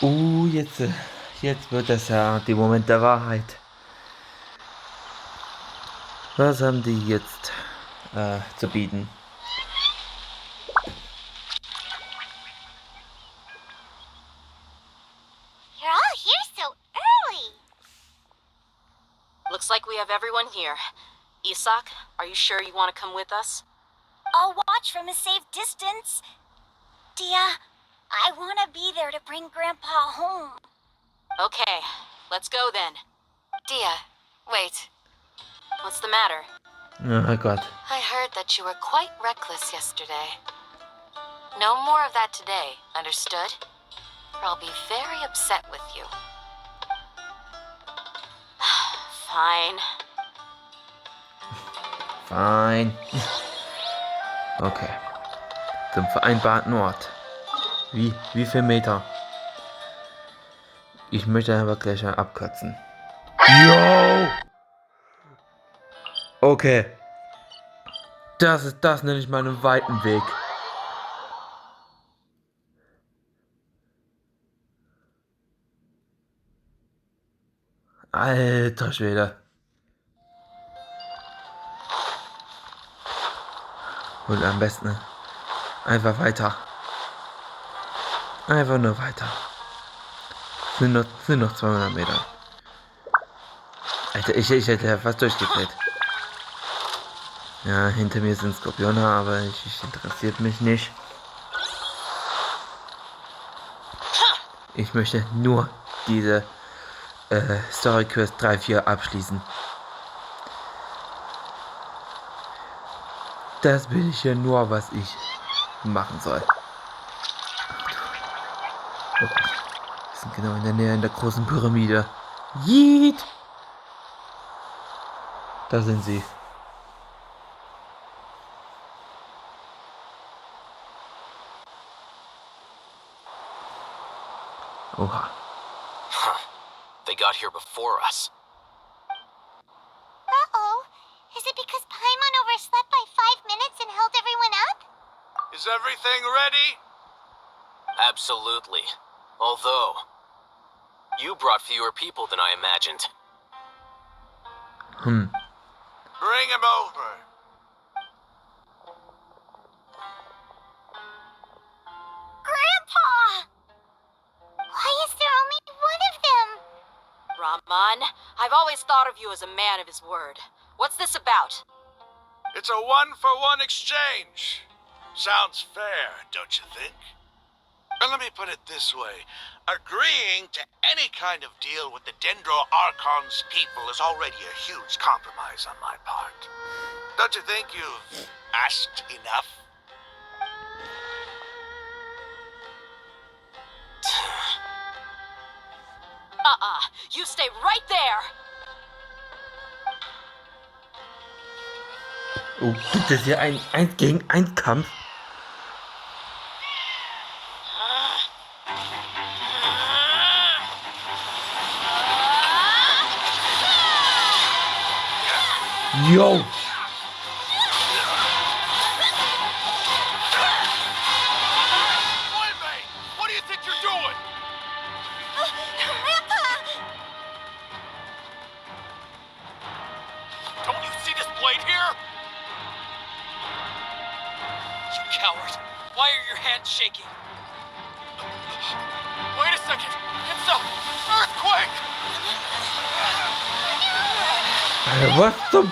Jetzt wird das ja der Moment der Wahrheit. Was haben die jetzt zu bieten? You're all here so early. Looks like we have everyone here. Isak, are you sure you want to come with us? I'll watch from a safe distance. Dia, I want to be there to bring Grandpa home. Okay, let's go then. Dia, wait. What's the matter? Oh Gott. I heard that you were quite reckless yesterday. No more of that today, understood? Or I'll be very upset with you. Fine. Fein. Okay. Zum vereinbarten Ort. Wie viel Meter? Ich möchte aber gleich abkürzen. Yo! Okay. Das nenne ich mal einen weiten Weg. Alter Schwede. Und am besten einfach weiter. Einfach nur weiter. Sind noch 200 Meter. Alter, ich hätte ja fast durchgedreht. Ja, hinter mir sind Skorpione, aber ich interessiert mich nicht. Ich möchte nur diese Story Quest 3-4 abschließen. Das will ich ja nur, was ich machen soll. Oh, wir sind genau in der Nähe in der großen Pyramide. Yeet! Da sind sie. Oha. Huh. They got here before us. Uh-oh. Is it because Paimon overslept by 5 minutes and held everyone up? Is everything ready? Absolutely. Although, you brought fewer people than I imagined. Bring him over. Grandpa! Why is there only one of them? Rahman, I've always thought of you as a man of his word. What's this about? It's a one-for-one exchange. Sounds fair, don't you think? Well, let me put it this way. Agreeing to any kind of deal with the Dendro Archon's people is already a huge compromise on my part. Don't you think you've asked enough? You stay right there! Oh, gibt es hier einen 1 gegen 1 Kampf? Yo! What do you think you're doing? Grandpa! Don't you see this blade here? You coward! Why are your hands shaking? Wait a second. It's a earthquake. Alter, was zum...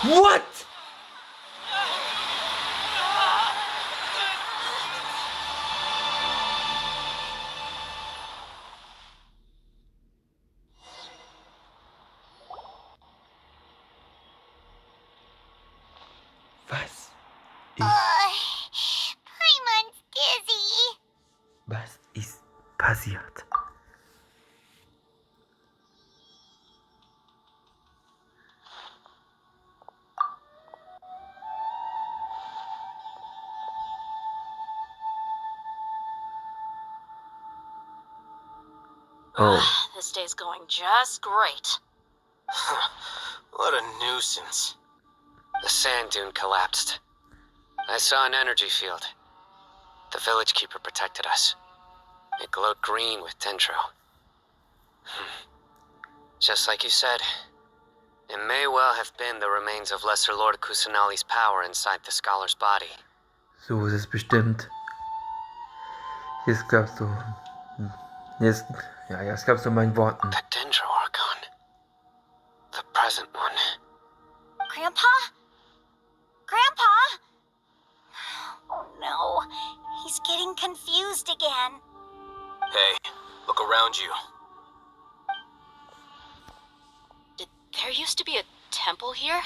What? Paimon's dizzy. Was ist passiert? Oh. This day's going just great. What a nuisance. The sand dune collapsed. I saw an energy field. The village keeper protected us. It glowed green with dendro. Just like you said, it may well have been the remains of Lesser Lord Kusanali's power inside the scholar's body. So ist es bestimmt. Jetzt glaubst du. Jetzt glaubst du meinen Worten. The dendro archon. The present one. Grandpa? Grandpa? Oh no, he's getting confused again. Hey, look around you. There used to be a temple here?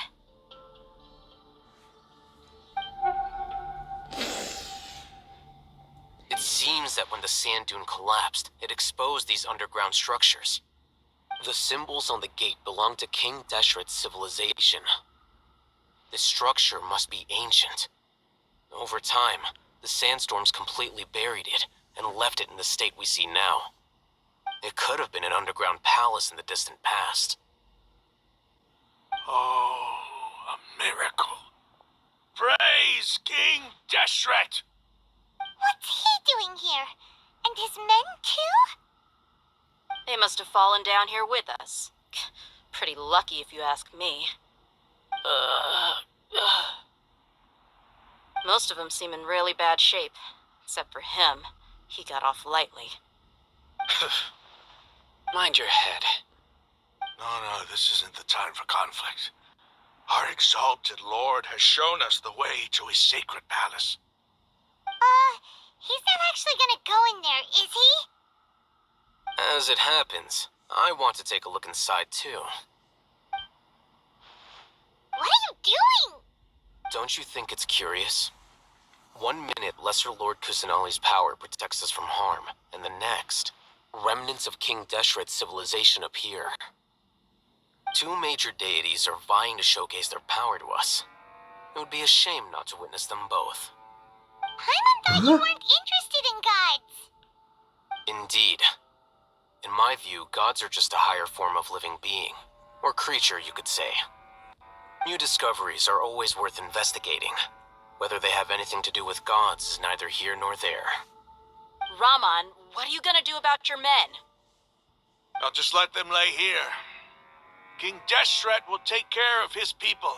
It seems that when the sand dune collapsed, it exposed these underground structures. The symbols on the gate belong to King Deshret's civilization. This structure must be ancient. Over time, the sandstorms completely buried it and left it in the state we see now. It could have been an underground palace in the distant past. Oh, a miracle. Praise King Deshret! What's he doing here? And his men too? They must have fallen down here with us. Pretty lucky if you ask me. Most of them seem in really bad shape. Except for him. He got off lightly. Mind your head. No, this isn't the time for conflict. Our exalted Lord has shown us the way to his sacred palace. He's not actually gonna go in there, is he? As it happens, I want to take a look inside too. What are you doing? Don't you think it's curious? 1 minute, Lesser Lord Kusanali's power protects us from harm, and the next, remnants of King Deshret's civilization appear. 2 major deities are vying to showcase their power to us. It would be a shame not to witness them both. Paimon thought you weren't interested in gods. Indeed. In my view, gods are just a higher form of living being, or creature, you could say. New discoveries are always worth investigating. Whether they have anything to do with gods is neither here nor there. Raman, what are you gonna do about your men? I'll just let them lay here. King Deshret will take care of his people.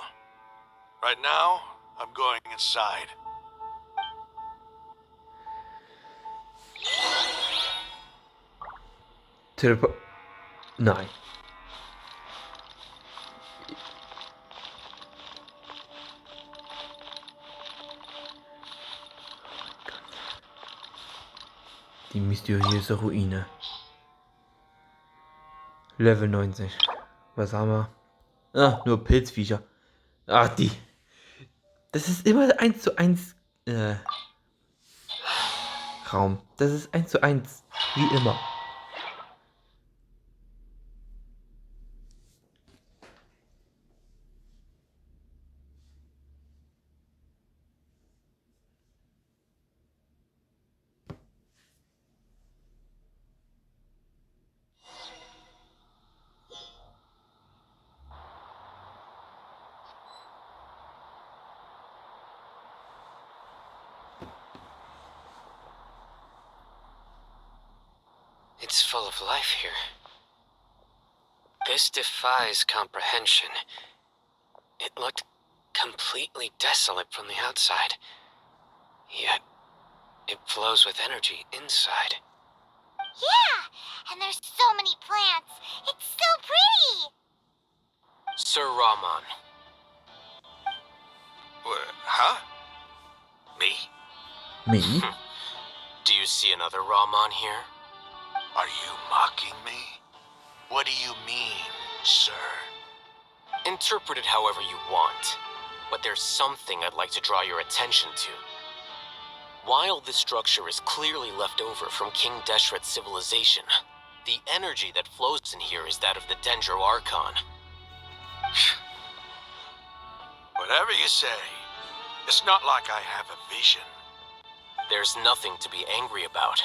Right now, I'm going inside. Nein. Die mysteriöse Ruine. Level 90. Was haben wir? Ah, nur Pilzviecher. Ah, die. Das ist immer 1:1 Raum. Das ist 1:1. Wie immer. It's full of life here. This defies comprehension. It looked completely desolate from the outside. Yet, it flows with energy inside. Yeah, and there's so many plants. It's so pretty. Sir Raman. Huh? Me? Me? Do you see another Raman here? Are you mocking me? What do you mean, sir? Interpret it however you want, but there's something I'd like to draw your attention to. While this structure is clearly left over from King Deshret's civilization, the energy that flows in here is that of the Dendro Archon. Whatever you say, it's not like I have a vision. There's nothing to be angry about.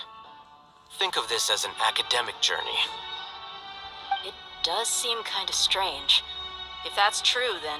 Think of this as an academic journey. It does seem kind of strange. If that's true, then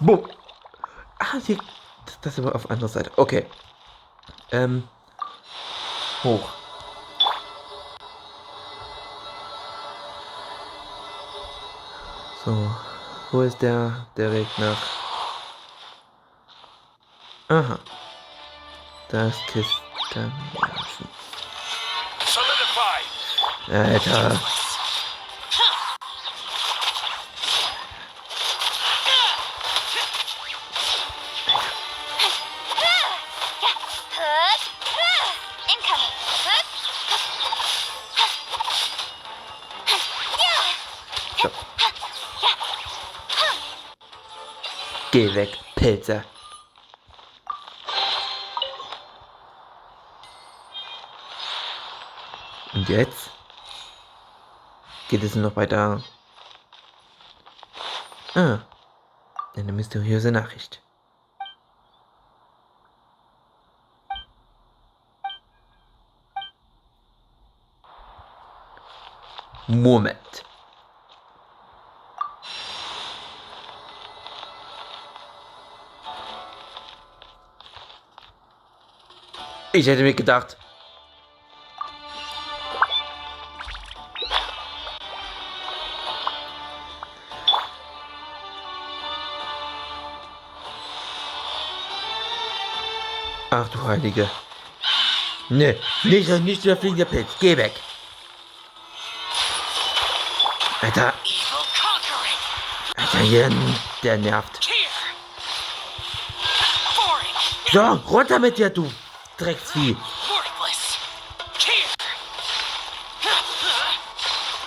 Bumm. Ah, hier. Das ist aber auf anderer Seite. Okay. Hoch. So. Wo ist der Weg nach? Aha. Da ist Kisten. Solidify. Alter. Incoming. So. Geh weg, Pilze. Und jetzt geht es noch weiter. Ah, eine mysteriöse Nachricht. Moment. Ich hätte mir gedacht. Ach du Heilige. Nee, nicht der fliegende Pilz. Geh weg. Alter. Alter, hier, der nervt. So, runter mit dir, du Drecksvieh.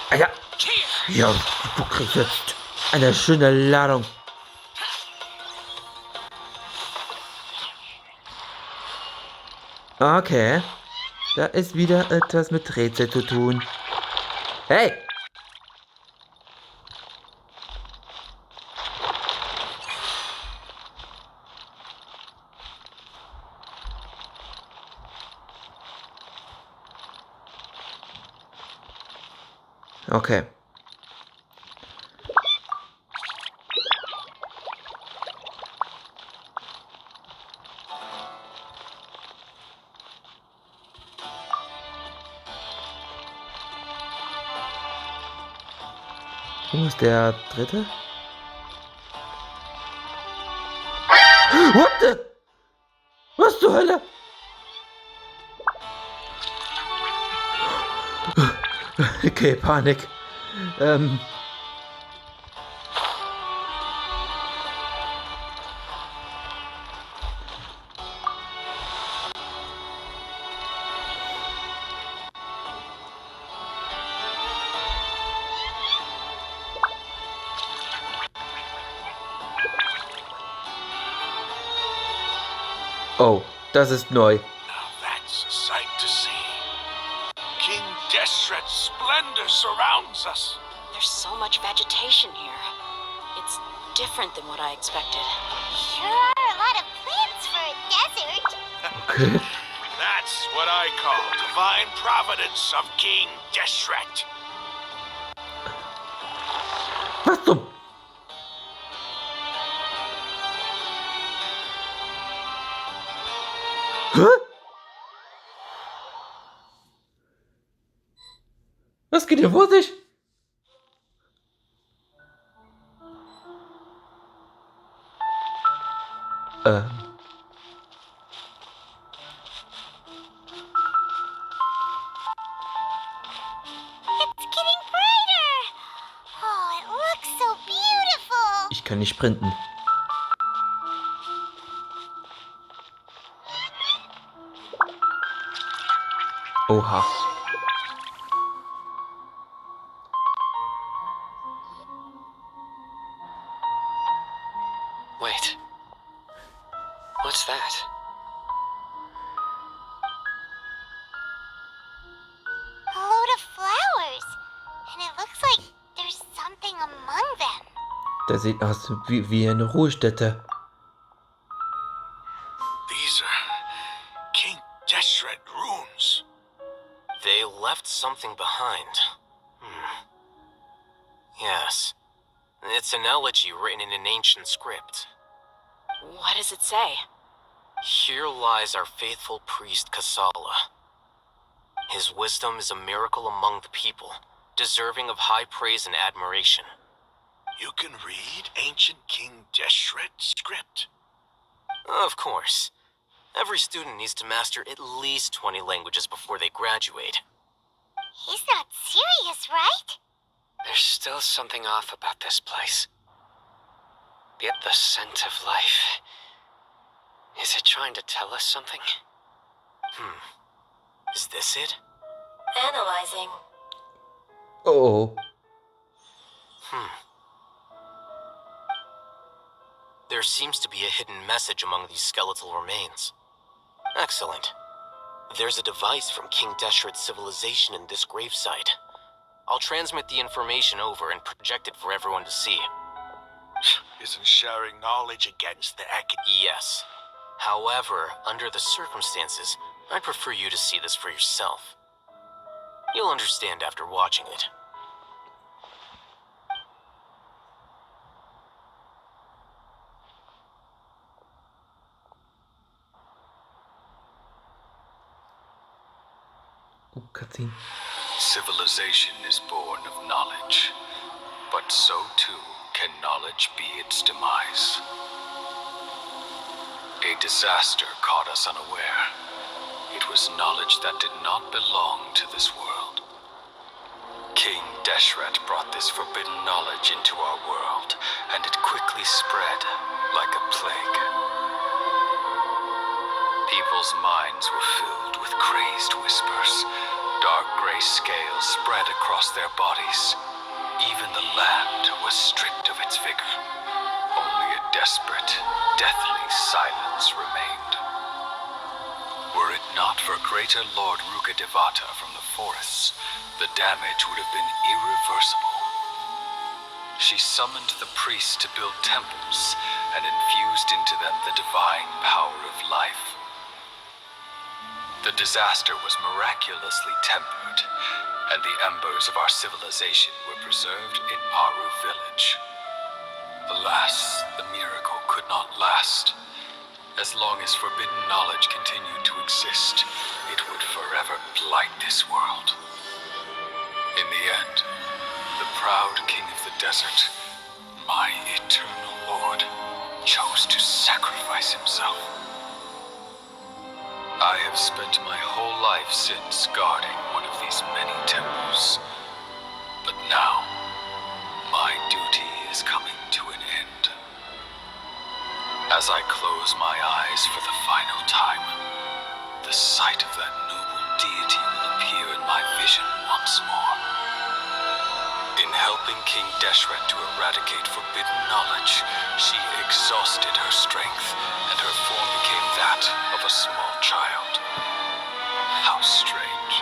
Alter. Ja, du kriegst jetzt eine schöne Ladung. Okay. Da ist wieder etwas mit Rätsel zu tun. Hey! Okay. Wo ist der dritte? What the? Was zur Hölle? Okay, Panik. Oh, das ist neu. Now that's a sight to see. King Deshret's splendor surrounds us. There's so much vegetation here. It's different than what I expected. Sure are a lot of plants for a desert. Okay. That's what I call divine providence of King Deshret. Was zum? Hä? Was geht hier vor sich? It's getting brighter. Oh, it looks so beautiful. Ich kann nicht sprinten. Oha. Wait. What's that? A load of flowers. And it looks like there's something among them. Das sieht aus wie eine Ruhestätte. These are King Deshret runes. They left something behind. Yes. It's an elegy written in an ancient script. What does it say? Here lies our faithful priest Kasala. His wisdom is a miracle among the people, deserving of high praise and admiration. You can read ancient King Deshret's script? Of course. Every student needs to master at least 20 languages before they graduate. He's not serious, right? There's still something off about this place. Yet the scent of life. Is it trying to tell us something? Is this it? Analyzing. Oh. There seems to be a hidden message among these skeletal remains. Excellent. There's a device from King Deshret's civilization in this gravesite. I'll transmit the information over and project it for everyone to see. Isn't sharing knowledge against the Yes. However, under the circumstances, I'd prefer you to see this for yourself. You'll understand after watching it. Cutscene. Civilization is born of knowledge, but so too can knowledge be its demise. A disaster caught us unaware. It was knowledge that did not belong to this world. King Deshret brought this forbidden knowledge into our world, and it quickly spread like a plague. People's minds were filled with crazed whispers. Dark gray scales spread across their bodies. Even the land was stripped of its vigor. Only a desperate, deathly silence remained. Were it not for greater Lord Rukkhadevata from the forests, the damage would have been irreversible. She summoned the priests to build temples and infused into them the divine power of life. The disaster was miraculously tempered, and the embers of our civilization were preserved in Arau village. Alas, the miracle could not last. As long as forbidden knowledge continued to exist, it would forever blight this world. In the end, the proud king of the desert, my eternal lord, chose to sacrifice himself. I have spent my whole life since guarding one of these many temples. But now, my duty is coming to an end. As I close my eyes for the final time, the sight of that noble deity will appear in my vision once more. In helping King Deshret to eradicate forbidden knowledge, she exhausted her strength, and her form became that of a small child. How strange.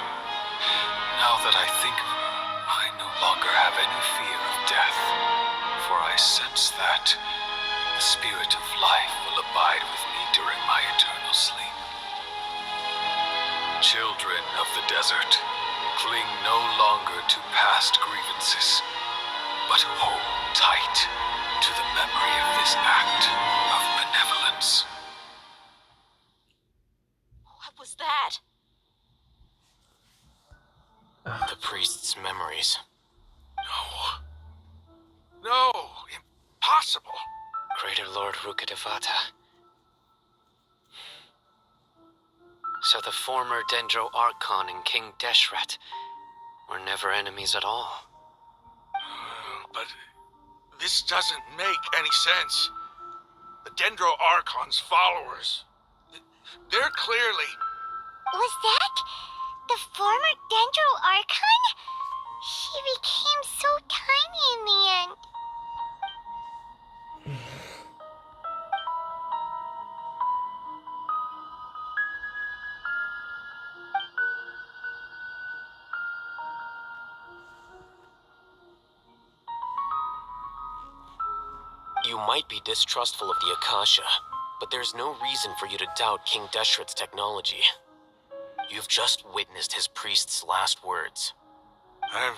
Now that I think of her, I no longer have any fear of death, for I sense that the spirit of life will abide with me during my eternal sleep. Children of the desert, cling no longer to past grievances, but hold tight to the memory of this act of benevolence. What was that? The priest's memories. No, impossible. Greater Lord Rukkhadevata. So the former Dendro Archon and King Deshret were never enemies at all. But this doesn't make any sense. The Dendro Archon's followers, they're clearly... Was that the former Dendro Archon? She became so tiny in the end. You might be distrustful of the Akasha, but there's no reason for you to doubt King Deshret's technology. You've just witnessed his priest's last words. I've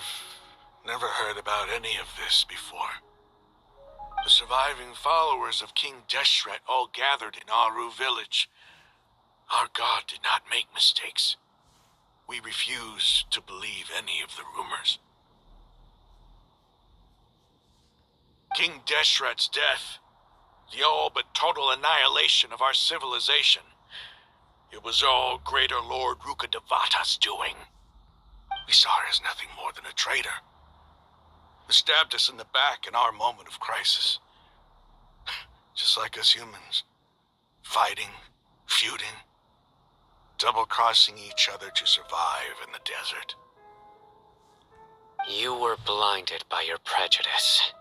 never heard about any of this before. The surviving followers of King Deshret all gathered in Aru village. Our god did not make mistakes. We refuse to believe any of the rumors. King Deshret's death, the all but total annihilation of our civilization, it was all Greater Lord Rukkhadevata's doing. We saw her as nothing more than a traitor, who stabbed us in the back in our moment of crisis. Just like us humans, fighting, feuding, double-crossing each other to survive in the desert. You were blinded by your prejudice.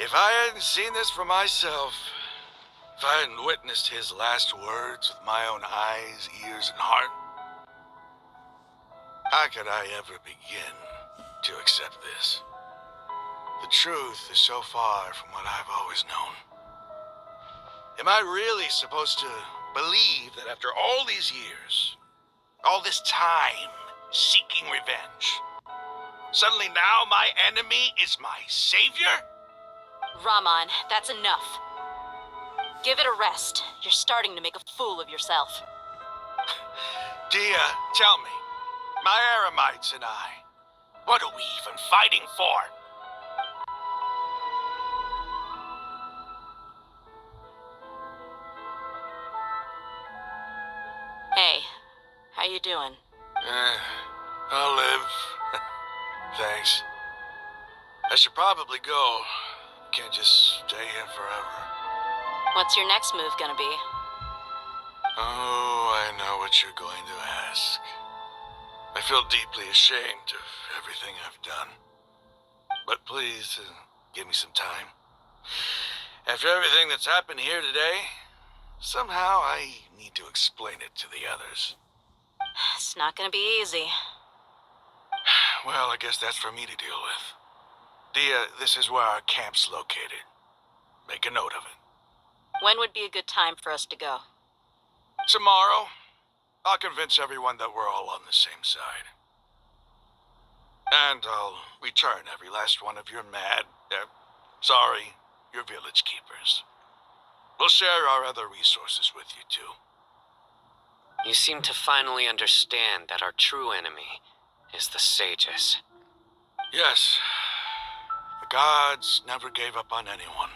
If I hadn't seen this for myself, if I hadn't witnessed his last words with my own eyes, ears, and heart, how could I ever begin to accept this? The truth is so far from what I've always known. Am I really supposed to believe that after all these years, all this time seeking revenge, suddenly now my enemy is my savior? Raman, that's enough. Give it a rest. You're starting to make a fool of yourself. Dia, tell me, my Aramites and I, what are we even fighting for? Hey, how you doing? I'll live. Thanks. I should probably go. Can't just stay here forever. What's your next move gonna be? Oh, I know what you're going to ask. I feel deeply ashamed of everything I've done. But please, give me some time. After everything that's happened here today, somehow I need to explain it to the others. It's not gonna be easy. Well, I guess that's for me to deal with. Dia, this is where our camp's located. Make a note of it. When would be a good time for us to go? Tomorrow, I'll convince everyone that we're all on the same side. And I'll return every last one of your your village keepers. We'll share our other resources with you too. You seem to finally understand that our true enemy is the sages. Yes, the gods never gave up on anyone.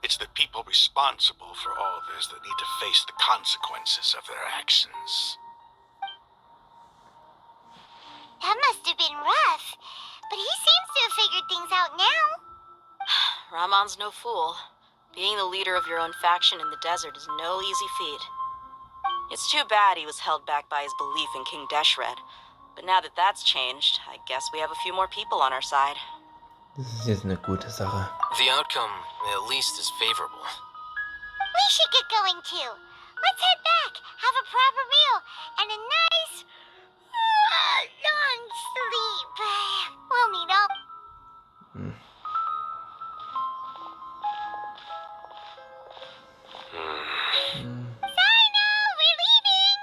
It's the people responsible for all this that need to face the consequences of their actions. That must have been rough, but he seems to have figured things out now. Raman's no fool. Being the leader of your own faction in the desert is no easy feat. It's too bad he was held back by his belief in King Deshret. But now that that's changed, I guess we have a few more people on our side. Das ist jetzt eine gute Sache. The outcome, at least, is favorable. We should get going too. Let's head back, have a proper meal, and a nice, long sleep. We'll meet up. Sino, we're leaving.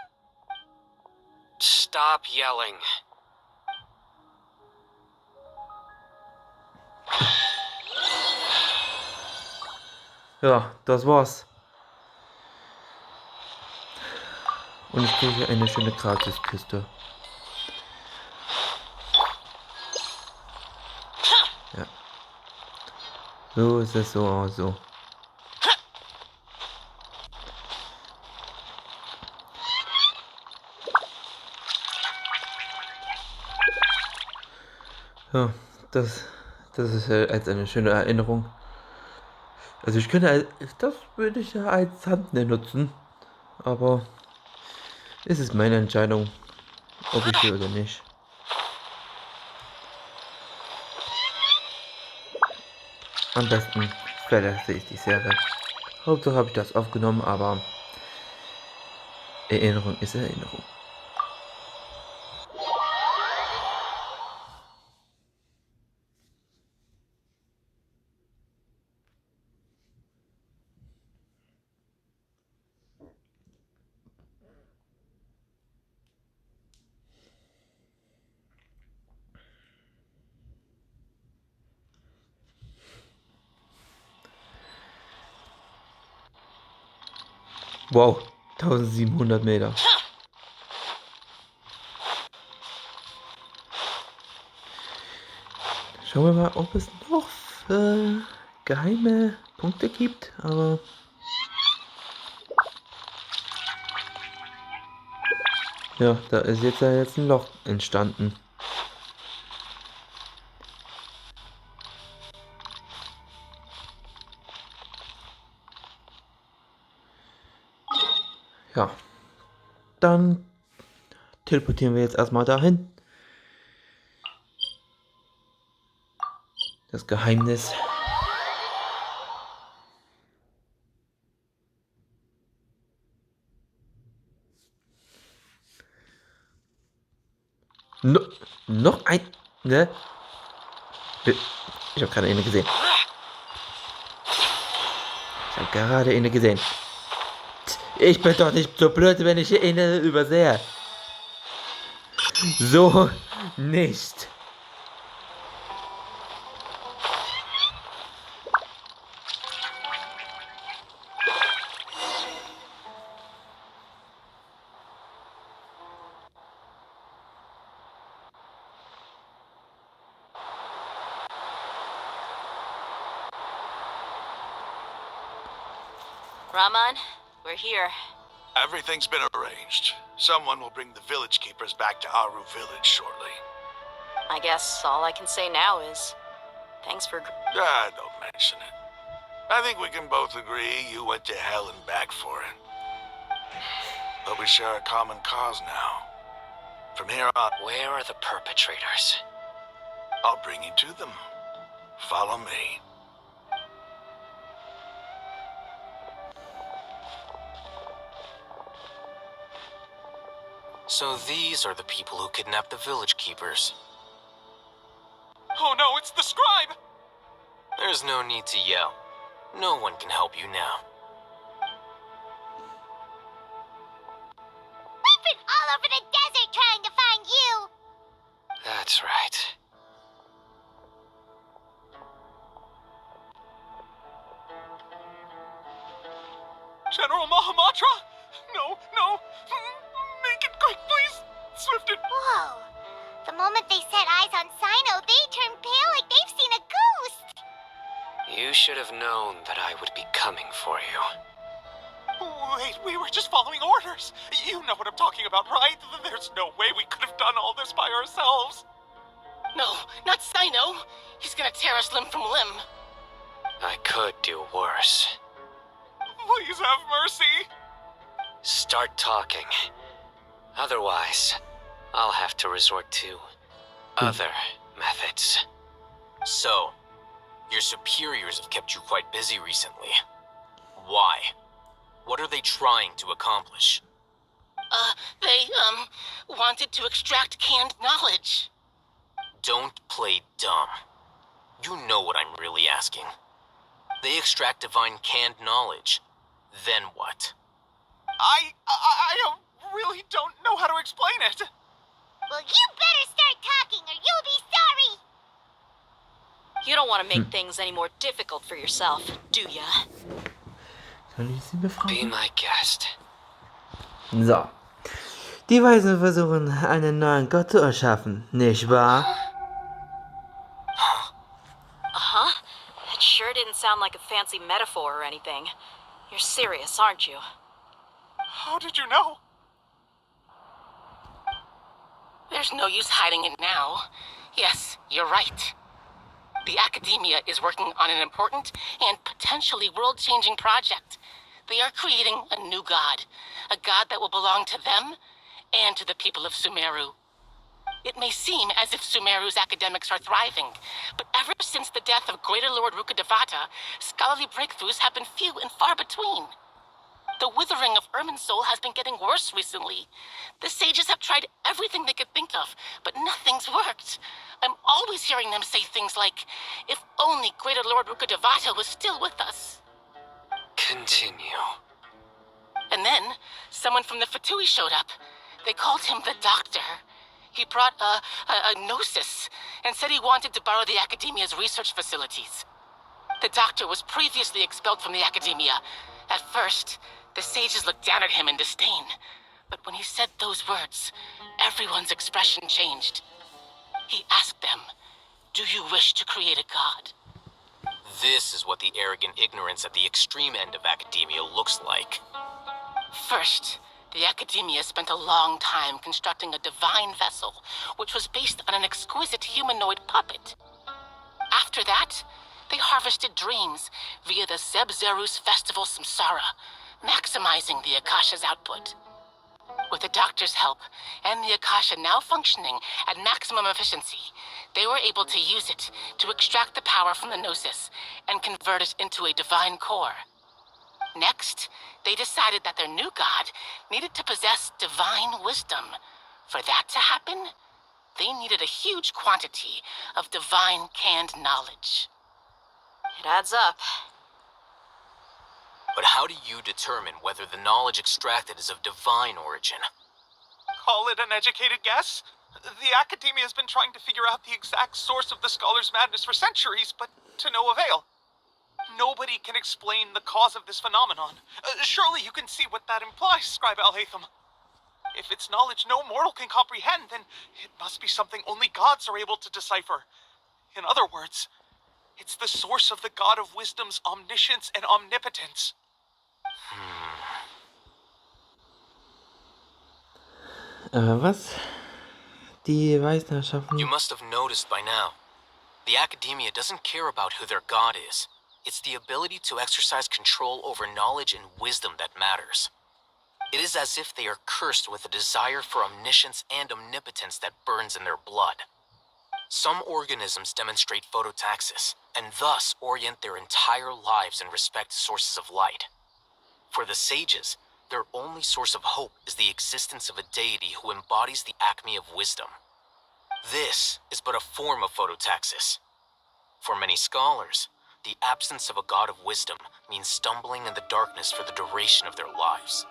Stop yelling. Ja, das war's. Und ich kriege eine schöne Gratiskiste. Ja. So ist es so auch so. Ja, das ist als eine schöne Erinnerung. Also ich könnte, das würde ich ja als Thumbnail nutzen, aber es ist meine Entscheidung, ob ich will oder nicht. Am besten verlasse ich die Serie. Hauptsache habe ich das aufgenommen, aber Erinnerung ist Erinnerung. Wow, 1700 Meter. Schauen wir mal, ob es noch geheime Punkte gibt, aber... Ja, da ist jetzt ein Loch entstanden. Ja, dann teleportieren wir jetzt erstmal dahin. Das Geheimnis. Noch ein... Ne? Ich habe gerade eine gesehen. Ich habe gerade eine gesehen. Ich bin doch nicht so blöd, wenn ich eine übersehe. So nicht. Raman, we're here. Everything's been arranged. Someone will bring the village keepers back to Aru village shortly. I guess all I can say now is thanks for... Don't mention it. I think we can both agree you went to hell and back for it. But we share a common cause now. From here on, Where are the perpetrators? I'll bring you to them. Follow me. So these are the people who kidnapped the village keepers. Oh no, it's the scribe! There's no need to yell. No one can help you now. We've been all over the desert trying to find you! That's right. General Mahamatra? No, no! Make it quick, please! Swifted! Whoa. The moment they set eyes on Sino, they turn pale like they've seen a ghost! You should have known that I would be coming for you. Wait, we were just following orders. You know what I'm talking about, right? There's no way we could have done all this by ourselves. No, not Sino. He's gonna tear us limb from limb. I could do worse. Please have mercy. Start talking. Otherwise, I'll have to resort to other methods. So, your superiors have kept you quite busy recently. Why? What are they trying to accomplish? They, wanted to extract canned knowledge. Don't play dumb. You know what I'm really asking. They extract divine canned knowledge. Then what? I really don't know how to explain it. Well, you better start talking or you'll be sorry! You don't want to make things any more difficult for yourself, do ya? Kann ich sie Be befragen? my guest. So. Die Weisen versuchen, einen neuen Gott zu erschaffen, nicht wahr? Uh-huh. It sure didn't sound like a fancy metaphor or anything. You're serious, aren't you? How did you know? There's no use hiding it now. Yes, you're right. The Academia is working on an important and potentially world-changing project. They are creating a new god. A god that will belong to them and to the people of Sumeru. It may seem as if Sumeru's academics are thriving, but ever since the death of Greater Lord Rukkhadevata, scholarly breakthroughs have been few and far between. The withering of Ermin's soul has been getting worse recently. The sages have tried everything they could think of, but nothing's worked. I'm always hearing them say things like, if only Greater Lord Rukkhadevata was still with us. Continue. And then, someone from the Fatui showed up. They called him the Doctor. He brought a gnosis and said he wanted to borrow the Academia's research facilities. The Doctor was previously expelled from the Academia. At first, The sages looked down at him in disdain, but when he said those words, everyone's expression changed. He asked them, "Do you wish to create a god?" This is what the arrogant ignorance at the extreme end of academia looks like. First, the academia spent a long time constructing a divine vessel, which was based on an exquisite humanoid puppet. After that, they harvested dreams via the Zeb-Zerus festival Samsara, maximizing the Akasha's output. With the doctor's help, and the Akasha now functioning at maximum efficiency, they were able to use it to extract the power from the Gnosis and convert it into a divine core. Next, they decided that their new god needed to possess divine wisdom. For that to happen, they needed a huge quantity of divine canned knowledge. It adds up. But how do you determine whether the knowledge extracted is of divine origin? Call it an educated guess? The academia has been trying to figure out the exact source of the scholar's madness for centuries, but to no avail. Nobody can explain the cause of this phenomenon. Surely you can see what that implies, Scribe Al-Haytham. If it's knowledge no mortal can comprehend, then it must be something only gods are able to decipher. In other words, it's the source of the God of Wisdom's omniscience and omnipotence. Was? Die Weißherrschaften? You must have noticed by now. The academia doesn't care about who their god is. It's the ability to exercise control over knowledge and wisdom that matters. It is as if they are cursed with a desire for omniscience and omnipotence that burns in their blood. Some organisms demonstrate phototaxis, and thus orient their entire lives in respect to sources of light. For the sages, their only source of hope is the existence of a deity who embodies the acme of wisdom. This is but a form of phototaxis. For many scholars, the absence of a god of wisdom means stumbling in the darkness for the duration of their lives.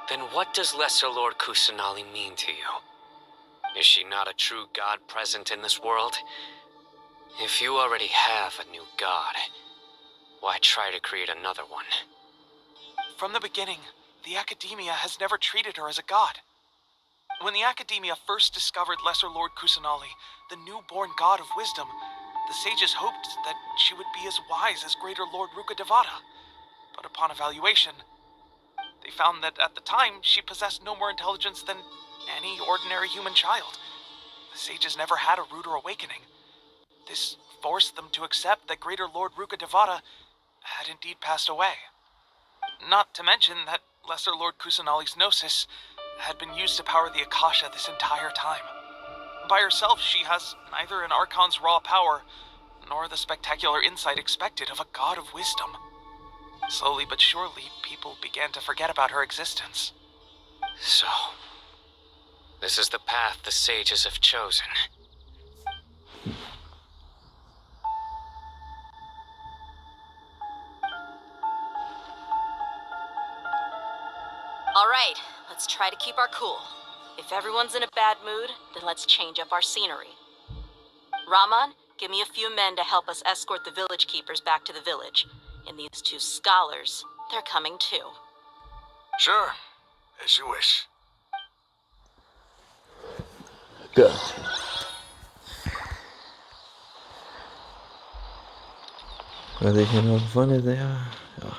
Then what does Lesser Lord Kusanali mean to you? Is she not a true god present in this world? If you already have a new god, why try to create another one? From the beginning, the academia has never treated her as a god. When the academia first discovered Lesser Lord Kusanali, the newborn god of wisdom, the sages hoped that she would be as wise as Greater Lord Rukkhadevata. But upon evaluation, they found that at the time she possessed no more intelligence than any ordinary human child. The sages never had a ruder awakening. This forced them to accept that Greater Lord Rukkhadevata had indeed passed away. Not to mention that Lesser Lord Kusanali's gnosis had been used to power the Akasha this entire time. By herself, she has neither an Archon's raw power, nor the spectacular insight expected of a god of wisdom. Slowly but surely, people began to forget about her existence. So, this is the path the sages have chosen. All right, let's try to keep our cool. If everyone's in a bad mood, then let's change up our scenery. Raman, give me a few men to help us escort the village keepers back to the village. And these two scholars, they're coming too. Sure, as you wish. Gut. Was ich hier noch vorne sehe, ja.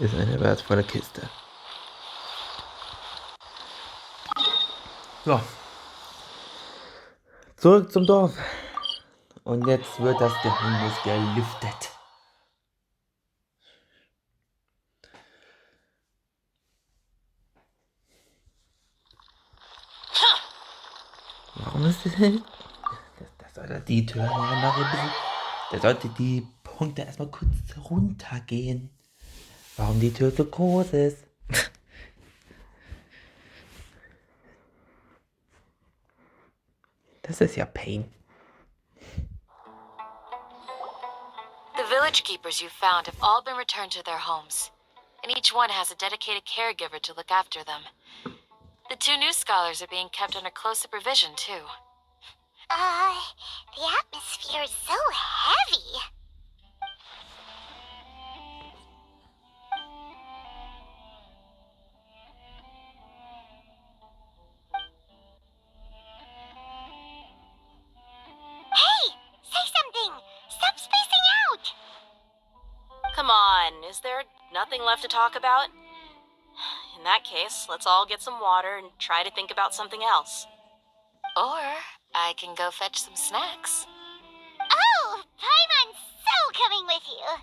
Ist eine wertvolle Kiste. So. Zurück zum Dorf. Und jetzt wird das Geheimnis gelüftet. Warum ist das denn? Das sollte die Tür noch ein bisschen. Der sollte die Punkte erstmal kurz runtergehen. Warum die Tür so groß ist. Das ist ja Pain. The village keepers you found have all been returned to their homes, and each one has a dedicated caregiver to look after them. The two new scholars are being kept under close supervision, too. The atmosphere is so heavy. Hey! Say something! Stop spacing out! Come on, is there nothing left to talk about? In that case, let's all get some water and try to think about something else. Or I can go fetch some snacks. Oh! Paimon's so coming with you!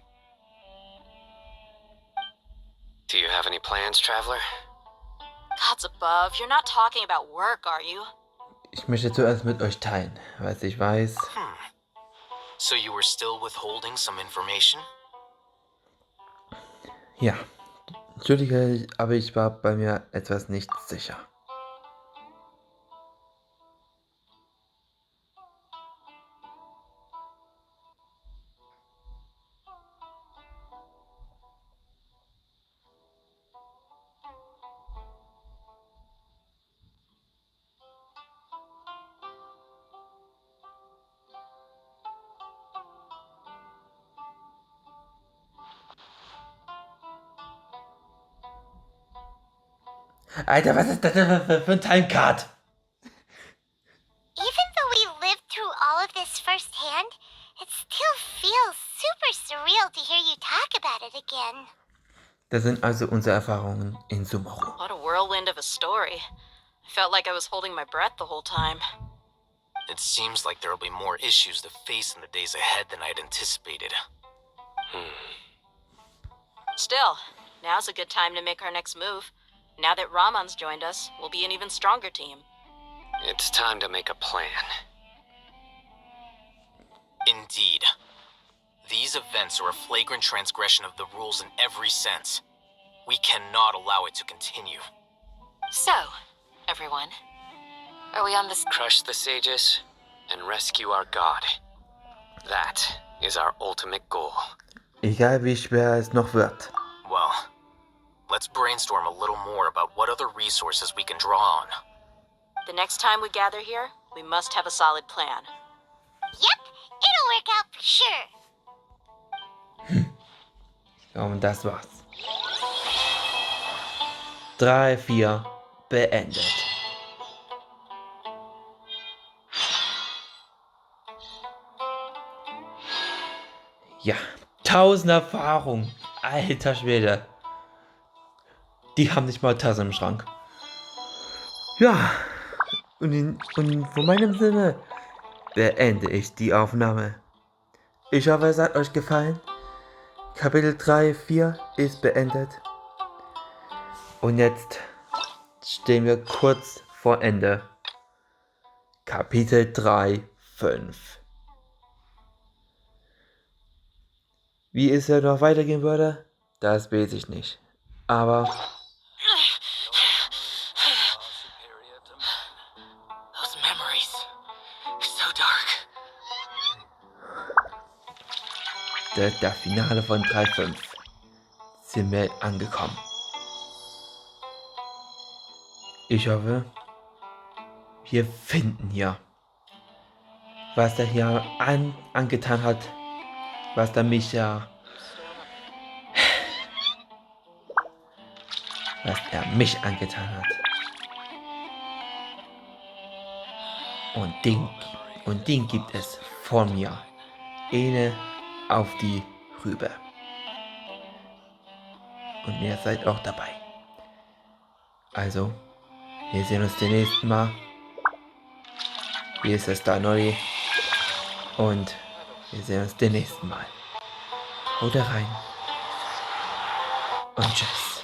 Do you have any plans, traveler? Gods above, you're not talking about work, are you? Ich möchte zuerst mit euch teilen, was ich weiß. So you were still withholding some information? Ja, entschuldige, aber ich war bei mir etwas nicht sicher. Alter, was ist das denn für ein Timecard? Even though we lived through all of this firsthand, it still feels super surreal to hear you talk about it again. Das sind also unsere Erfahrungen in Sumeru. What a whirlwind of a story. I felt like I was holding my breath the whole time. It seems like there'll be more issues to face in the days ahead than I'd anticipated. Still, now's a good time to make our next move. Now that Ramon's joined us, we'll be an even stronger team. It's time to make a plan. Indeed. These events are a flagrant transgression of the rules in every sense. We cannot allow it to continue. So, everyone, are we on this? Crush the sages and rescue our god. That is our ultimate goal. Egal wie schwer es noch wird. Well, let's brainstorm a little more about what other resources we can draw on. The next time we gather here, we must have a solid plan. Yep, it'll work out for sure. Und das war's. 3, 4, beendet. Ja, 1000 Erfahrungen. Alter Schwede. Die haben nicht mal Tasse im Schrank. Ja, und von meinem Sinne beende ich die Aufnahme. Ich hoffe, es hat euch gefallen. Kapitel 3, 4 ist beendet. Und jetzt stehen wir kurz vor Ende. Kapitel 3, 5. Wie es ja noch weitergehen würde, das weiß ich nicht. Aber Those memories. So dark. der Finale von 3.5 sind wir angekommen. Ich hoffe, wir finden hier, was er hier angetan hat, was der Micha, was er mich angetan hat. Und den gibt es von mir. Eine auf die Rübe. Und ihr seid auch dabei. Also, wir sehen uns den nächsten Mal. Hier ist es da neu. Und wir sehen uns den nächsten Mal. Haut rein. Und tschüss.